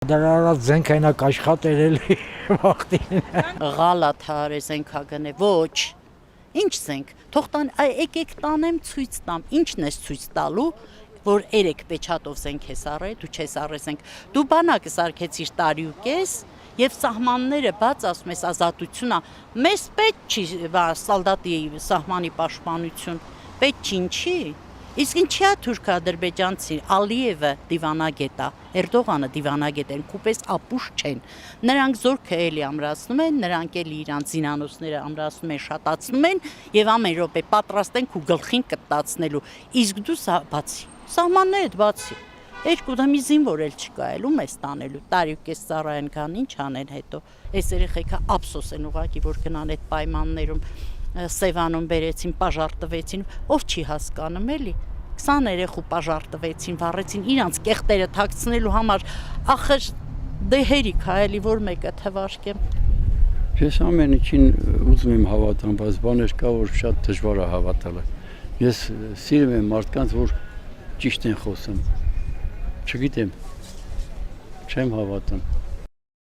Դրա արած զենք այնակ աշխատել էլի վախտին։ Ղալաթար է զենքա գնե, ոչ։ Ինչ զենք, թող տան, եկեք տանեմ ցույց տամ, ինչն ես ցույց տալու, որ 3 պեչատով զենք ես առել, դու չես առել զենք, դու բանակը սարքեցիր տարի ու կես, եւ սահմանները բաց ասում ես ազատությունա, մեզ պետք չի սալդատի սահմանի պաշտպանություն, պետք չի, իսկ ինչի՞ է թուրք-ադրբեջանցի Ալիևը դիվանագետ է, Էրդողանը դիվանագետ են, քուպես ապուշ չեն, նրանք զորքը էլի ամրացնում են, նրանք էլի իրանց զինանոցները ամրացնում են, շատացնում են եւ ամեն րոպե պատրաստ են քու գլխին կտացնելու, իսկ դու բացի, սահմաններդ բացի, երկու դա մի զինվոր էլ չկա էլ, ում ես տանելու, տարի ու կես ծառայեն կան, ինչ անեն հետո, այս երեխեքը ափսոս են ուղղակի, որ գնան այդ պայմաններում Սևանում բերեցին, պաժար տվեցին, ով չի հասկանում էլի 20 երեխու պաժար տվեցին, վառեցին իրանց կեղտերը թաքցնելու համար, ախր դե հերիք է էլի, որ մեկը թվարկեմ։ Ես ամեն ինչին ուզում եմ հավատամ, բայց բաներ կա, որ շատ դժվար է հավատալը։ Ես սիրում եմ մարդկանց, որ ճիշտ են խոսում։ Չգիտեմ, չեմ հավատում։